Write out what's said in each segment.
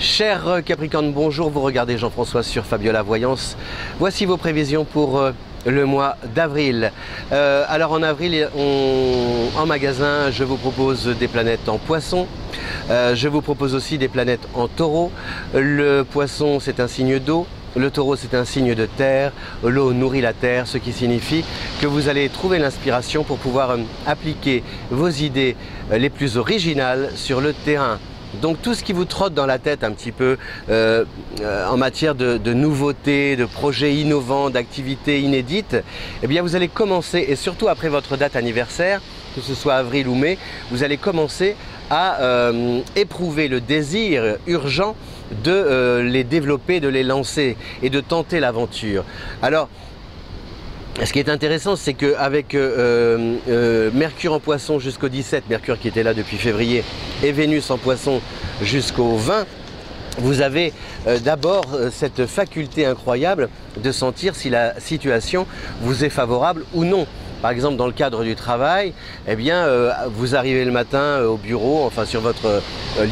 Cher Capricorne, bonjour, vous regardez Jean-François sur Fabiola Voyance. Voici vos prévisions pour le mois d'avril. Alors en avril, en magasin, je vous propose des planètes en poisson. Je vous propose aussi des planètes en taureau. Le poisson, c'est un signe d'eau. Le taureau, c'est un signe de terre. L'eau nourrit la terre, ce qui signifie que vous allez trouver l'inspiration pour pouvoir appliquer vos idées les plus originales sur le terrain. Donc tout ce qui vous trotte dans la tête un petit peu en matière de nouveautés, de projets innovants, d'activités inédites, eh bien vous allez commencer, et surtout après votre date anniversaire, que ce soit avril ou mai, vous allez commencer à éprouver le désir urgent de les développer, de les lancer et de tenter l'aventure. Alors, ce qui est intéressant, c'est qu'avec Mercure en poisson jusqu'au 17, Mercure qui était là depuis février, et Vénus en poisson jusqu'au 20, vous avez d'abord cette faculté incroyable de sentir si la situation vous est favorable ou non. Par exemple, dans le cadre du travail, eh bien, vous arrivez le matin au bureau, enfin sur votre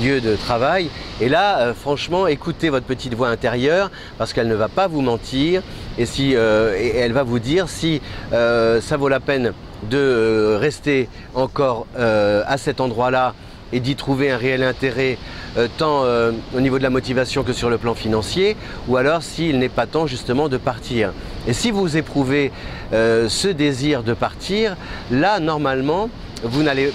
lieu de travail, et là, franchement, écoutez votre petite voix intérieure, parce qu'elle ne va pas vous mentir, et elle va vous dire si ça vaut la peine de rester encore à cet endroit-là et d'y trouver un réel intérêt, tant au niveau de la motivation que sur le plan financier, ou alors s'il n'est pas temps justement de partir. Et si vous éprouvez ce désir de partir, là normalement vous n'allez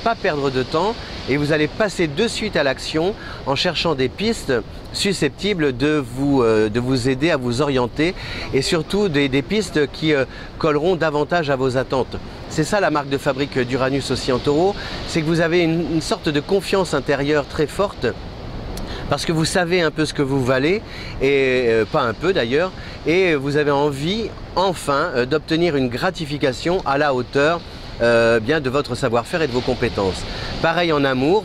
pas perdre de temps et vous allez passer de suite à l'action en cherchant des pistes susceptibles de vous aider à vous orienter, et surtout des pistes qui colleront davantage à vos attentes. C'est ça la marque de fabrique d'Uranus aussi en taureau, c'est que vous avez une sorte de confiance intérieure très forte, parce que vous savez un peu ce que vous valez, et pas un peu d'ailleurs, et vous avez envie enfin d'obtenir une gratification à la hauteur bien de votre savoir-faire et de vos compétences. Pareil en amour,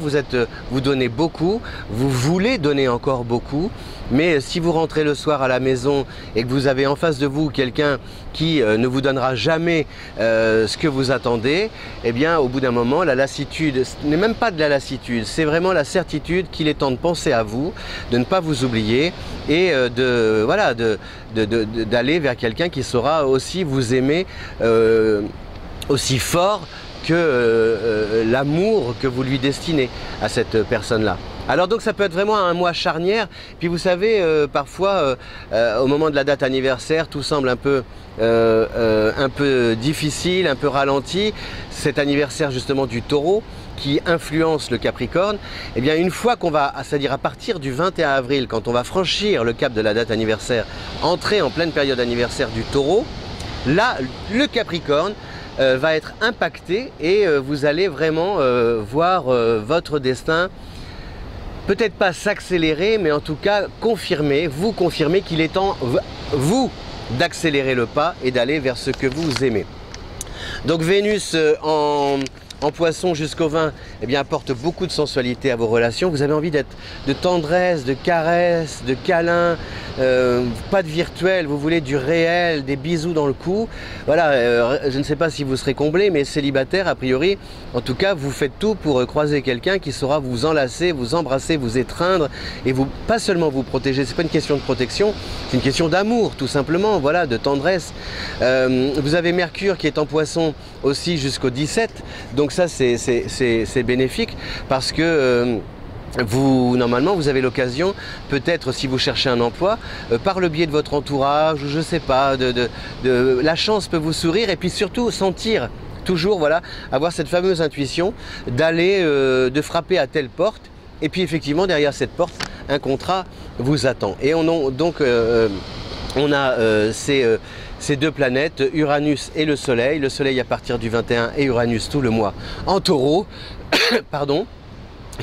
vous donnez beaucoup, vous voulez donner encore beaucoup, mais si vous rentrez le soir à la maison et que vous avez en face de vous quelqu'un qui ne vous donnera jamais ce que vous attendez, eh bien au bout d'un moment, la lassitude, ce n'est même pas de la lassitude, c'est vraiment la certitude qu'il est temps de penser à vous, de ne pas vous oublier et d'aller vers quelqu'un qui saura aussi vous aimer aussi fort que l'amour que vous lui destinez à cette personne-là. Alors donc ça peut être vraiment un mois charnière, puis vous savez, parfois au moment de la date anniversaire, tout semble un peu difficile, un peu ralenti. Cet anniversaire justement du taureau qui influence le Capricorne, et bien une fois qu'on va, c'est-à-dire à partir du 21 avril, quand on va franchir le cap de la date anniversaire, entrer en pleine période anniversaire du taureau, là le Capricorne va être impacté et vous allez vraiment voir votre destin peut-être pas s'accélérer, mais en tout cas vous confirmer qu'il est temps, vous, d'accélérer le pas et d'aller vers ce que vous aimez. Donc Vénus en poisson jusqu'au 20, eh bien, apporte beaucoup de sensualité à vos relations. Vous avez envie de tendresse, de caresse, de câlin, pas de virtuel, vous voulez du réel, des bisous dans le cou. Voilà, je ne sais pas si vous serez comblé, mais célibataire, a priori, en tout cas, vous faites tout pour croiser quelqu'un qui saura vous enlacer, vous embrasser, vous étreindre, et pas seulement vous protéger. C'est pas une question de protection, c'est une question d'amour, tout simplement, voilà, de tendresse. Vous avez Mercure qui est en poisson aussi jusqu'au 17, donc ça c'est bénéfique, parce que normalement vous avez l'occasion, peut-être si vous cherchez un emploi, par le biais de votre entourage, je ne sais pas, la chance peut vous sourire, et puis surtout sentir, toujours voilà, avoir cette fameuse intuition d'aller, de frapper à telle porte, et puis effectivement derrière cette porte, un contrat vous attend. Et on a ces deux planètes, Uranus et le Soleil à partir du 21 et Uranus tout le mois en taureau, pardon,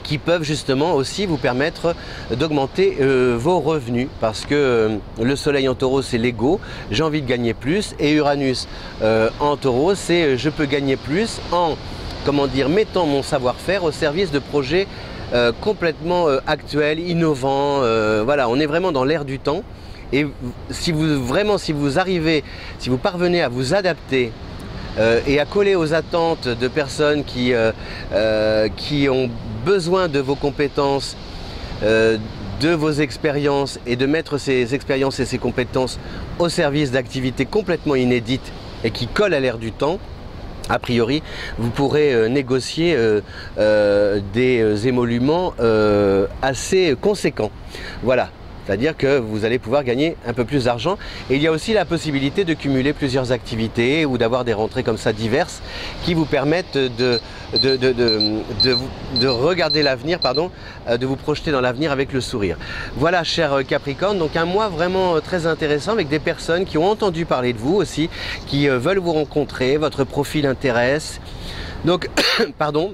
qui peuvent justement aussi vous permettre d'augmenter vos revenus, parce que le Soleil en taureau c'est l'ego, j'ai envie de gagner plus, et Uranus en taureau c'est je peux gagner plus en, comment dire, mettant mon savoir-faire au service de projets complètement actuels, innovants, voilà, on est vraiment dans l'ère du temps. Et si vous parvenez à vous adapter et à coller aux attentes de personnes qui ont besoin de vos compétences, de vos expériences et de mettre ces expériences et ces compétences au service d'activités complètement inédites et qui collent à l'air du temps, a priori, vous pourrez négocier des émoluments assez conséquents. Voilà. C'est-à-dire que vous allez pouvoir gagner un peu plus d'argent. Et il y a aussi la possibilité de cumuler plusieurs activités ou d'avoir des rentrées comme ça diverses qui vous permettent de regarder l'avenir, de vous projeter dans l'avenir avec le sourire. Voilà, cher Capricorne, donc un mois vraiment très intéressant avec des personnes qui ont entendu parler de vous aussi, qui veulent vous rencontrer, votre profil intéresse. Donc, pardon.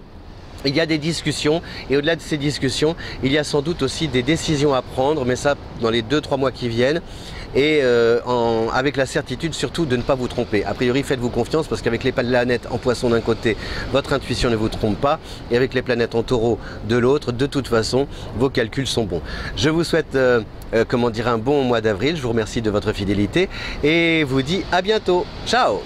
Il y a des discussions et au-delà de ces discussions, il y a sans doute aussi des décisions à prendre, mais ça dans les 2-3 mois qui viennent et avec la certitude surtout de ne pas vous tromper. A priori, faites-vous confiance parce qu'avec les planètes en Poisson d'un côté, votre intuition ne vous trompe pas et avec les planètes en Taureau de l'autre, de toute façon, vos calculs sont bons. Je vous souhaite un bon mois d'avril, je vous remercie de votre fidélité et vous dis à bientôt. Ciao!